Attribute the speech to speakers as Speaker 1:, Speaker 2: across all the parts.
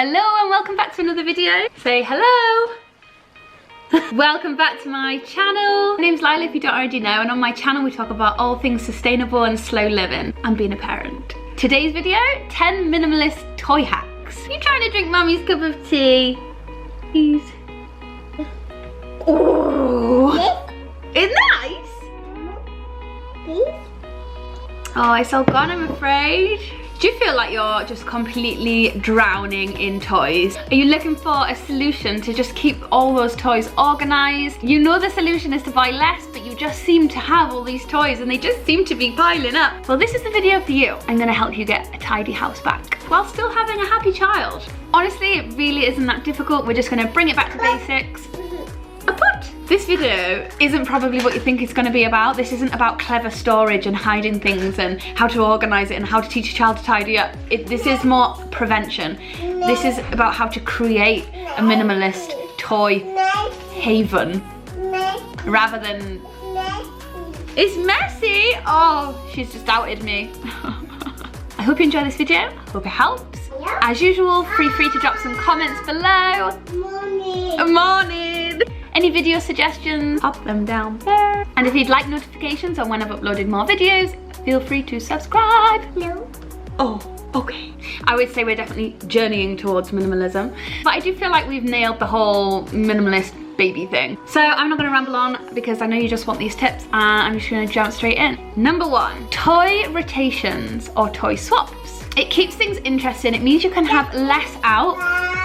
Speaker 1: Hello and welcome back to another video. Say hello. Welcome back to my channel. My name's Lila if you don't already know, and on my channel we talk about all things sustainable and slow living and being a parent. Today's video, 10 minimalist toy hacks. You trying to drink mummy's cup of tea? Please. Oh, it's nice. Oh, it's all gone, I'm afraid. Do you feel like you're just completely drowning in toys? Are you looking for a solution to just keep all those toys organized? You know the solution is to buy less, but you just seem to have all these toys and they just seem to be piling up. Well, this is the video for you. I'm gonna help you get a tidy house back while still having a happy child. Honestly, it really isn't that difficult. We're just gonna bring it back to basics. This video isn't probably what you think it's going to be about. This isn't about clever storage and hiding things and how to organize it and how to teach a child to tidy up. This is more prevention. This is about how to create a minimalist toy haven rather than... It's messy! Oh, she's just doubted me. I hope you enjoy this video. Hope it helps. As usual, feel free to drop some comments below. Morning! Any video suggestions, pop them down there. And if you'd like notifications on when I've uploaded more videos, feel free to subscribe. No. Oh, okay. I would say we're definitely journeying towards minimalism, but I do feel like we've nailed the whole minimalist baby thing. So I'm not gonna ramble on because I know you just want these tips, and I'm just gonna jump straight in. Number 1, toy rotations or toy swaps. It keeps things interesting. It means you can have less out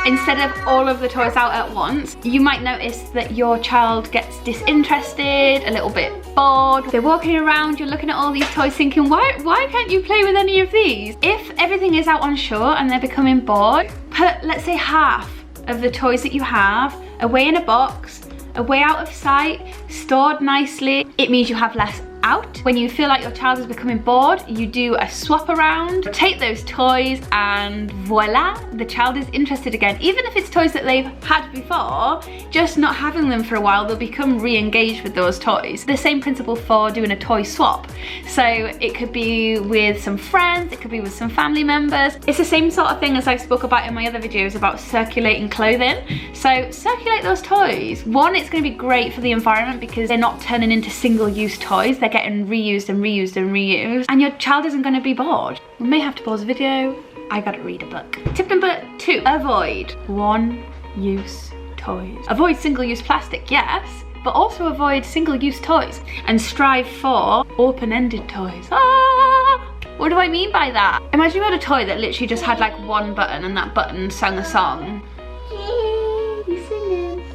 Speaker 1: instead of all of the toys out at once. You might notice that your child gets disinterested, a little bit bored. They're walking around, you're looking at all these toys thinking, why can't you play with any of these? If everything is out on shore and they're becoming bored, put, let's say, half of the toys that you have away in a box, away out of sight, stored nicely. It means you have less out. When you feel like your child is becoming bored, you do a swap around, take those toys, and voila, the child is interested again. Even if it's toys that they've had before, just not having them for a while, they'll become re-engaged with those toys. The same principle for doing a toy swap. So it could be with some friends, it could be with some family members. It's the same sort of thing as I spoke about in my other videos about circulating clothing. So circulate those toys. One, it's going to be great for the environment because they're not turning into single-use toys. They're getting reused and reused and reused, and your child isn't going to be bored. We may have to pause the video. I gotta read a book. Tip number 2, avoid one-use toys. Avoid single-use plastic, yes, but also avoid single-use toys and strive for open-ended toys. Ah! What do I mean by that? Imagine you had a toy that literally just had like one button and that button sang a song.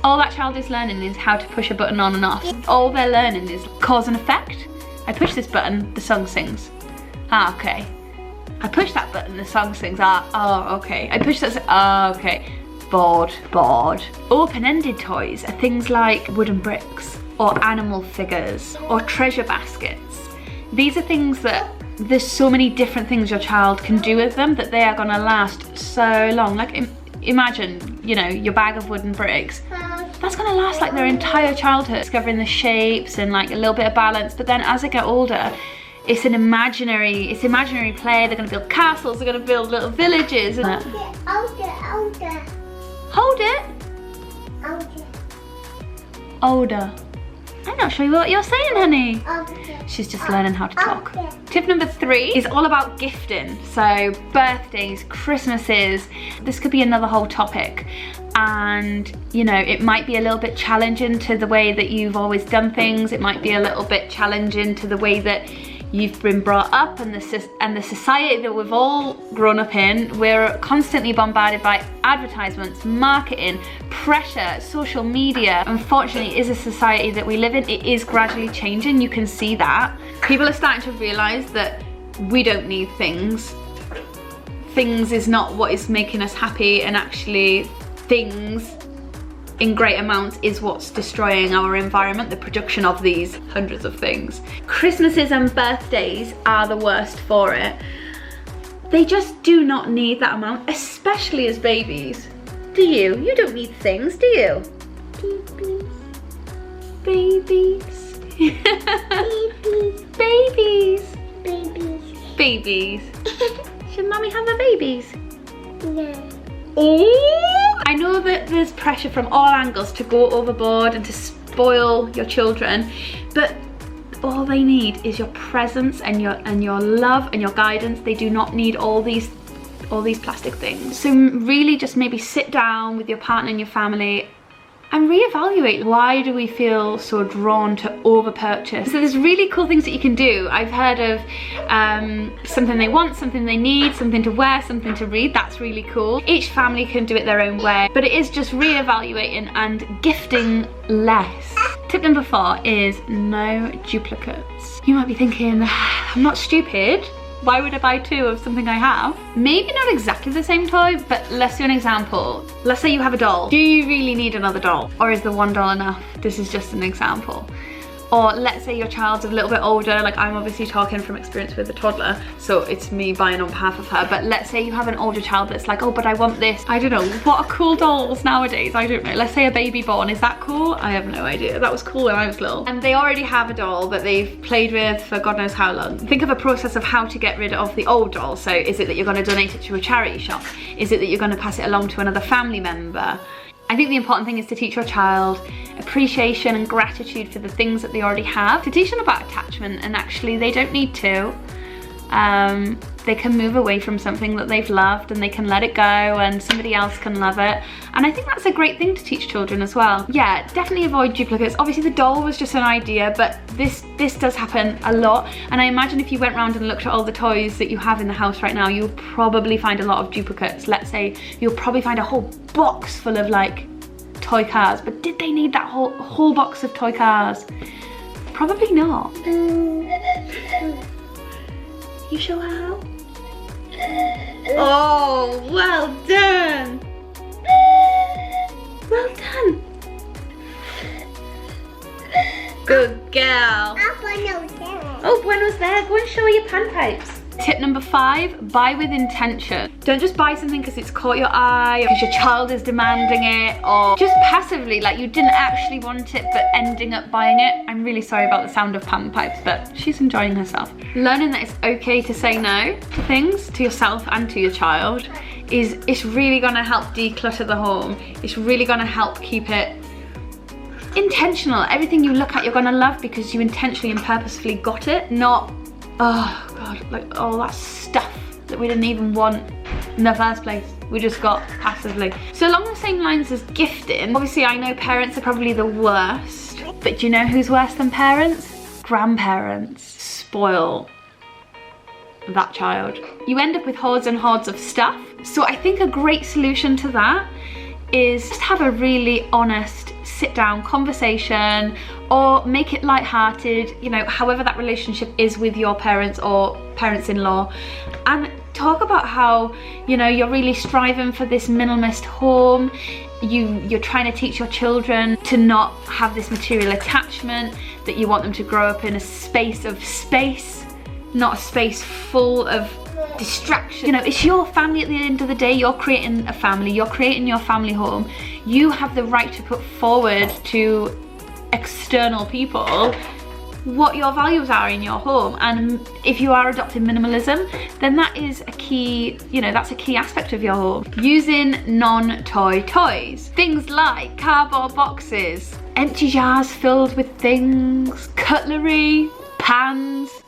Speaker 1: All that child is learning is how to push a button on and off. All they're learning is cause and effect. I push this button, the song sings. Ah, okay. I push that button, the song sings. Ah, oh, okay. I push that, ah, okay. Bored. Open-ended toys are things like wooden bricks or animal figures or treasure baskets. These are things that there's so many different things your child can do with them that they are gonna last so long. Like, imagine, you know, your bag of wooden bricks. That's gonna last like their entire childhood, discovering the shapes and like a little bit of balance. But then as they get older, it's imaginary play. They're gonna build castles, they're gonna build little villages. Hold it. Older. I'm not sure what you're saying, honey. She's just learning how to talk. Tip number 3 is all about gifting. So birthdays, Christmases, this could be another whole topic. And you know, it might be a little bit challenging to the way that you've always done things. It might be a little bit challenging to the way that you've been brought up and the society that we've all grown up in. We're constantly bombarded by advertisements, marketing, pressure, social media. Unfortunately, it is a society that we live in. It is gradually changing, you can see that. People are starting to realize that we don't need things. Things is not what is making us happy, and actually things in great amounts is what's destroying our environment, the production of these hundreds of things. Christmases and birthdays are the worst for it. They just do not need that amount, especially as babies. Do you? You don't need things, do you? Babies. Babies. Babies. Babies. Should mommy have the babies?
Speaker 2: No.
Speaker 1: Oh! I know that there's pressure from all angles to go overboard and to spoil your children, but all they need is your presence and your love and your guidance. They do not need all these plastic things. So really just maybe sit down with your partner and your family and reevaluate, why do we feel so drawn to over purchase? So there's really cool things that you can do. I've heard of something they want, something they need, something to wear, something to read. That's really cool. Each family can do it their own way, but it is just reevaluating and gifting less. Tip number 4 is no duplicates. You might be thinking, I'm not stupid. Why would I buy 2 of something I have? Maybe not exactly the same toy, but let's do an example. Let's say you have a doll. Do you really need another doll? Or is the one doll enough? This is just an example. Or let's say your child's a little bit older, like I'm obviously talking from experience with a toddler, so it's me buying on behalf of her, but let's say you have an older child that's like, oh, but I want this. I don't know, what are cool dolls nowadays? I don't know. Let's say a baby born, is that cool? I have no idea. That was cool when I was little. And they already have a doll that they've played with for God knows how long. Think of a process of how to get rid of the old doll. So is it that you're gonna donate it to a charity shop? Is it that you're gonna pass it along to another family member? I think the important thing is to teach your child appreciation and gratitude for the things that they already have. To teach them about attachment, and actually they don't need to. They can move away from something that they've loved and they can let it go and somebody else can love it. And I think that's a great thing to teach children as well. Yeah, definitely avoid duplicates. Obviously the doll was just an idea, but this does happen a lot. And I imagine if you went around and looked at all the toys that you have in the house right now, you'll probably find a lot of duplicates. Let's say you'll probably find a whole box full of like toy cars, but did they need that whole box of toy cars? Probably not. You show how? Oh, well done! Well done! Good girl. Oh, Bueno's there. Go and show her your panpipes. Tip number 5, buy with intention. Don't just buy something because it's caught your eye, or because your child is demanding it, or just passively, like you didn't actually want it but ending up buying it. I'm really sorry about the sound of panpipes, but she's enjoying herself. Learning that it's okay to say no to things, to yourself and to your child, it's really gonna help declutter the home. It's really gonna help keep it intentional. Everything you look at you're gonna love because you intentionally and purposefully got it, not, oh God, like all that stuff that we didn't even want in the first place. We just got passively. So along the same lines as gifting, obviously I know parents are probably the worst, but do you know who's worse than parents? Grandparents spoil that child. You end up with hordes and hordes of stuff. So I think a great solution to that is just have a really honest sit down conversation, or make it light-hearted, you know, however that relationship is with your parents or parents-in-law, and talk about how, you know, you're really striving for this minimalist home. You're trying to teach your children to not have this material attachment, that you want them to grow up in a space of space, not a space full of distraction. You know, it's your family at the end of the day. You're creating a family, you're creating your family home. You have the right to put forward to external people what your values are in your home. And if you are adopting minimalism, then that is a key, you know, that's a key aspect of your home. Using non-toy toys, things like cardboard boxes, empty jars filled with things, cutlery, pans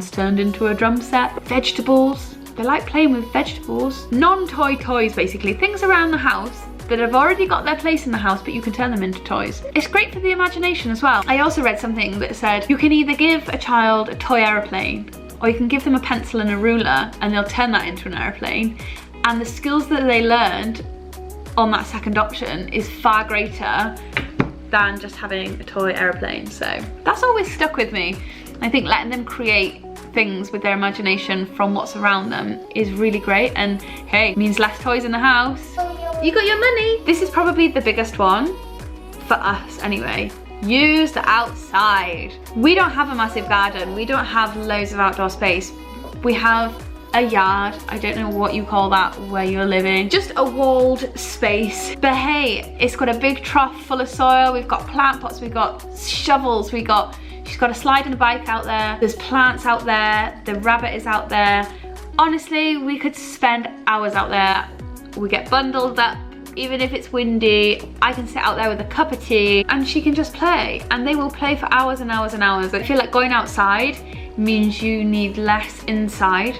Speaker 1: turned into a drum set, vegetables. They like playing with vegetables. Non-toy toys, basically, things around the house that have already got their place in the house, but you can turn them into toys. It's great for the imagination as well. I also read something that said you can either give a child a toy aeroplane, or you can give them a pencil and a ruler and they'll turn that into an aeroplane. And the skills that they learned on that second option is far greater than just having a toy aeroplane. So that's always stuck with me. I think letting them create things with their imagination from what's around them is really great, and hey, means less toys in the house. You got your money. This is probably the biggest one for us anyway. Use the outside. We don't have a massive garden. We don't have loads of outdoor space. We have a yard. I don't know what you call that where you're living. Just a walled space. But hey, it's got a big trough full of soil. We've got plant pots, we've got shovels, she's got a slide and a bike out there. There's plants out there. The rabbit is out there. Honestly, we could spend hours out there. we get bundled up. Even if it's windy, I can sit out there with a cup of tea and she can just play, and they will play for hours and hours and hours. I feel like going outside means you need less inside,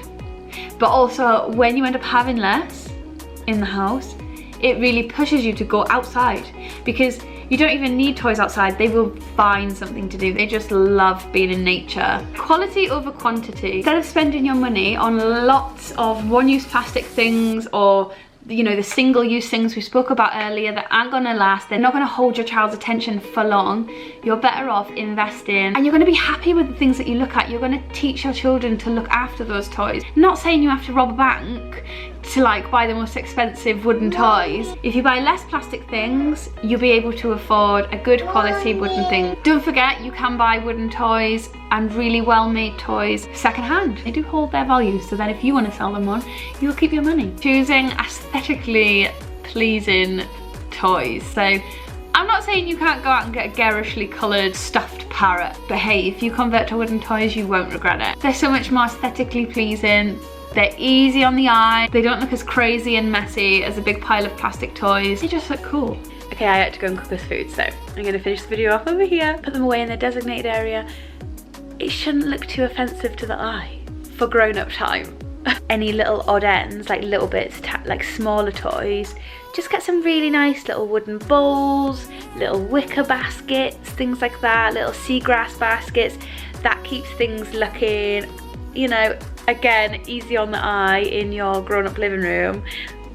Speaker 1: but also when you end up having less in the house, it really pushes you to go outside, because you don't even need toys outside. They will find something to do. They just love being in nature. Quality over quantity. Instead of spending your money on lots of one-use plastic things, or you know, the single-use things we spoke about earlier that aren't gonna last, they're not gonna hold your child's attention for long, you're better off investing, and you're gonna be happy with the things that you look at. You're gonna teach your children to look after those toys. Not saying you have to rob a bank to like buy the most expensive wooden toys. If you buy less plastic things, you'll be able to afford a good quality wooden thing. Don't forget, you can buy wooden toys and really well-made toys secondhand. They do hold their value, so then if you want to sell them on, you'll keep your money. Choosing aesthetically pleasing toys. So I'm not saying you can't go out and get a garishly coloured stuffed parrot, but hey, if you convert to wooden toys, you won't regret it. They're so much more aesthetically pleasing. They're easy on the eye. They don't look as crazy and messy as a big pile of plastic toys. They just look cool. Okay, I had to go and cook us food, so I'm gonna finish the video off over here, put them away in their designated area. It shouldn't look too offensive to the eye for grown-up time. Any little odd ends, like little bits, like smaller toys, just get some really nice little wooden bowls, little wicker baskets, things like that, little seagrass baskets. That keeps things looking, you know, again, easy on the eye in your grown-up living room,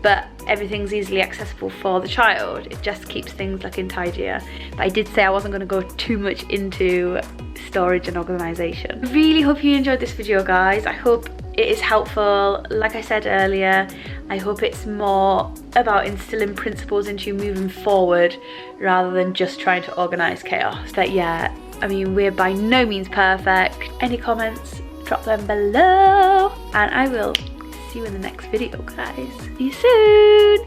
Speaker 1: but everything's easily accessible for the child. It just keeps things looking tidier. But I did say I wasn't going to go too much into storage and organisation. I really hope you enjoyed this video, guys. I hope it is helpful. Like I said earlier, I hope it's more about instilling principles into you moving forward rather than just trying to organise chaos. But yeah, I mean, we're by no means perfect. Any comments, drop them below, and I will see you in the next video, guys. See you soon.